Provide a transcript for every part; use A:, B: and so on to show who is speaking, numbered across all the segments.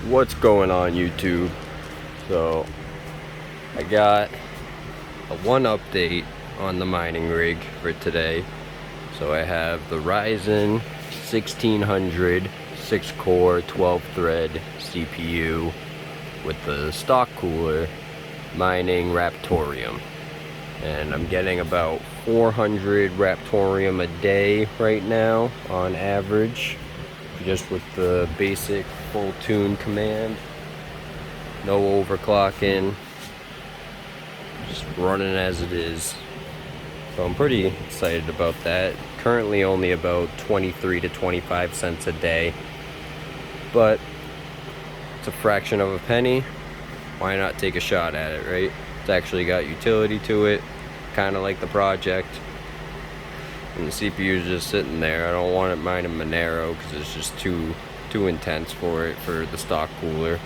A: What's going on, YouTube? So I got one update on the mining rig for today. So I have the Ryzen 1600 6-core 12-thread CPU with the stock cooler mining Raptoreum, and I'm getting about 400 Raptoreum a day right now on average, just with the basic full tune command, no overclocking, just running as it is. So I'm pretty excited about that. Currently only about 23 to 25 cents a day, but it's a fraction of a penny. Why not take a shot at it, right? It's actually got utility to it, kind of like the project. And the CPU is just sitting there. I don't want it mining Monero because it's just too intense for it, for the stock cooler.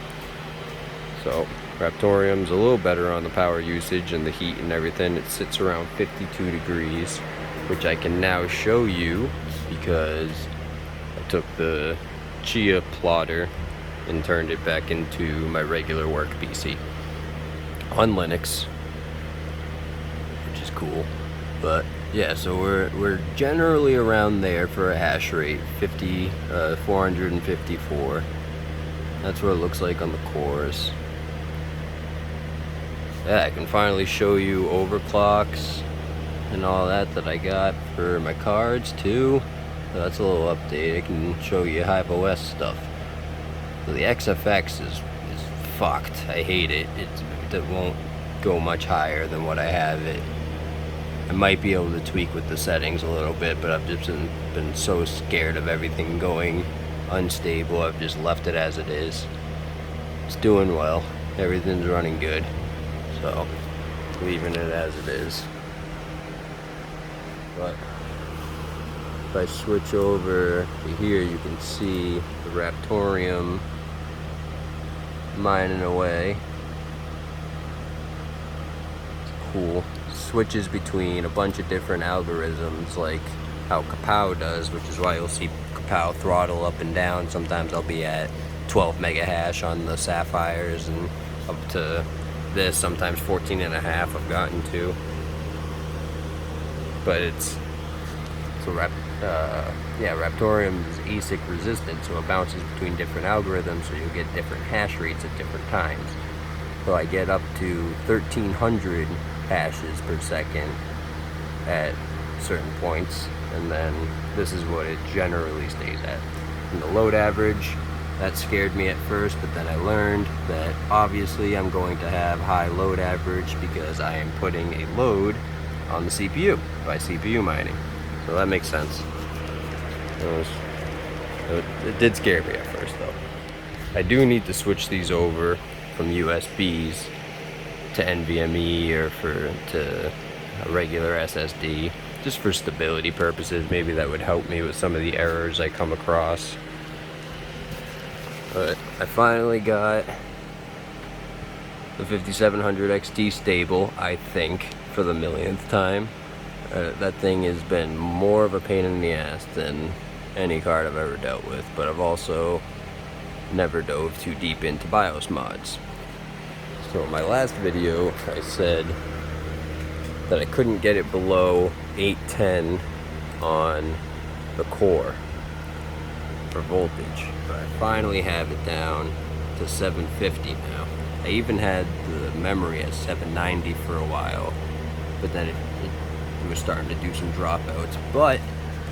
A: So Raptoreum's a little better on the power usage and the heat and everything. It sits around 52 degrees, which I can now show you because I took the Chia plotter and turned it back into my regular work PC on Linux, which is cool. But yeah, so we're generally around there for a hash rate, 454. That's what it looks like on the cores. Yeah, I can finally show you overclocks and all that I got for my cards too. So that's a little update. I can show you Hive OS stuff. So the XFX is fucked. I hate it. It won't go much higher than what I have it. I might be able to tweak with the settings a little bit, but I've just been so scared of everything going unstable. I've just left it as it is. It's doing well. Everything's running good. So, leaving it as it is. But if I switch over to here, you can see the Raptoreum mining away. It's cool. Switches between a bunch of different algorithms, like how Kapow does, which is why you'll see Kapow throttle up and down. Sometimes I'll be at 12 mega hash on the Sapphires and up to this, sometimes 14 and a half I've gotten to. But it's so Raptoreum is ASIC resistant, so it bounces between different algorithms, so you'll get different hash rates at different times. So I get up to 1300 hashes per second at certain points, and then this is what it generally stays at. And the load average, that scared me at first, but then I learned that obviously I'm going to have high load average because I am putting a load on the CPU by CPU mining. So that makes sense. It did scare me at first though. I do need to switch these over from USBs to NVMe or to a regular SSD, just for stability purposes. Maybe that would help me with some of the errors I come across. But I finally got the 5700 XT stable, I think, for the millionth time. That thing has been more of a pain in the ass than any card I've ever dealt with, but I've also never dove too deep into BIOS mods. So in my last video, I said that I couldn't get it below 810 on the core for voltage, but I finally have it down to 750 now. I even had the memory at 790 for a while, but then it was starting to do some dropouts. But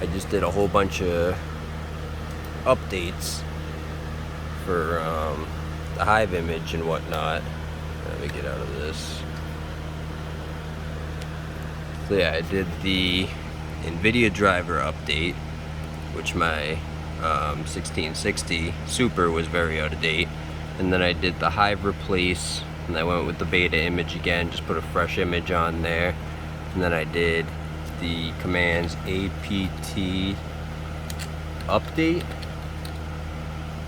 A: I just did a whole bunch of updates for the Hive image and whatnot. Let me get out of this. So yeah, I did the NVIDIA driver update, which my 1660 Super was very out of date. And then I did the Hive replace, and I went with the beta image again, just put a fresh image on there. And then I did the commands apt update,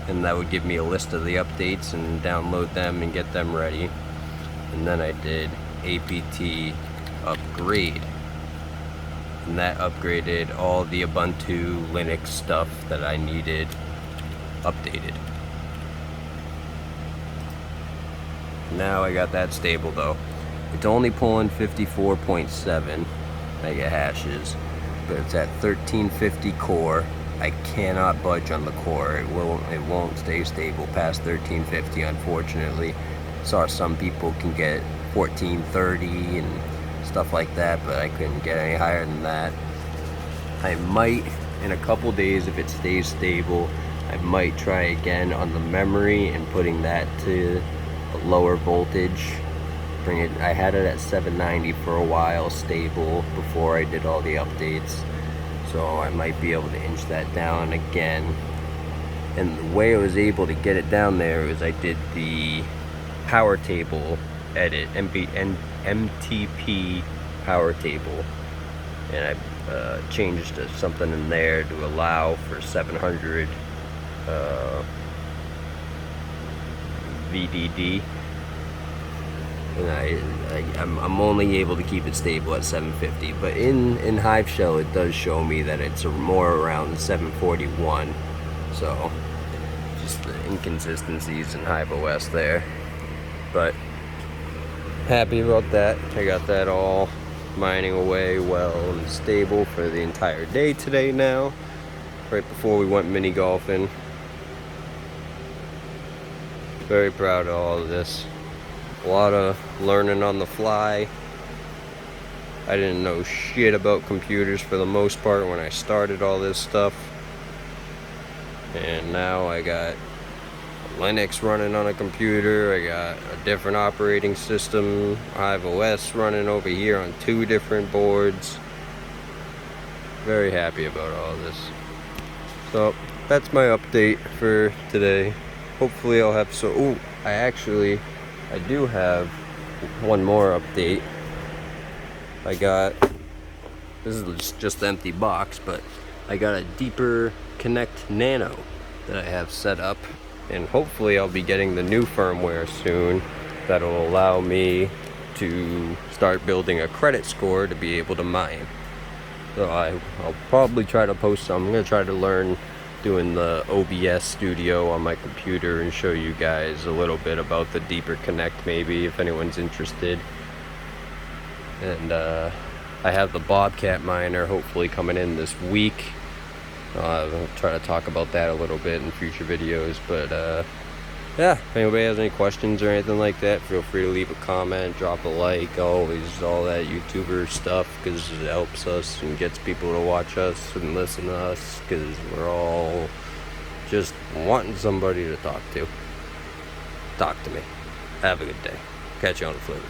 A: and that would give me a list of the updates and download them and get them ready. And then I did apt upgrade, and that upgraded all the Ubuntu Linux stuff that I needed updated. Now I got that stable though. It's only pulling 54.7 mega hashes, but it's at 1350 core. I cannot budge on the core. It won't stay stable past 1350, unfortunately. Saw some people can get 1430 and stuff like that, but I couldn't get any higher than that. I might, in a couple days, if it stays stable, I might try again on the memory and putting that to a lower voltage. I had it at 790 for a while, stable, before I did all the updates. So I might be able to inch that down again. And the way I was able to get it down there was I did the power table edit, MTP power table, and I changed something in there to allow for 700 VDD, and I'm only able to keep it stable at 750, but in Hive Shell it does show me that it's more around 741, so just the inconsistencies in Hive OS there. But happy about that. I got that all mining away well and stable for the entire day today now, right before we went mini golfing. Very proud of all of this. A lot of learning on the fly. I didn't know shit about computers for the most part when I started all this stuff, and now I got Linux running on a computer. I got a different operating system, Hive OS running over here on 2 different boards. Very happy about all this. So that's my update for today. Hopefully I'll have I do have one more update. This is just an empty box, but I got a Deeper Connect Nano that I have set up, and hopefully I'll be getting the new firmware soon that'll allow me to start building a credit score to be able to mine. So I'll probably try to post some. I'm going to try to learn doing the OBS studio on my computer and show you guys a little bit about the Deeper Connect, maybe, if anyone's interested. And I have the Bobcat miner hopefully coming in this week. I'll try to talk about that a little bit in future videos, but yeah, if anybody has any questions or anything like that, feel free to leave a comment, drop a like, always all that YouTuber stuff, because it helps us and gets people to watch us and listen to us, because we're all just wanting somebody to talk to. Talk to me. Have a good day. Catch you on the flip.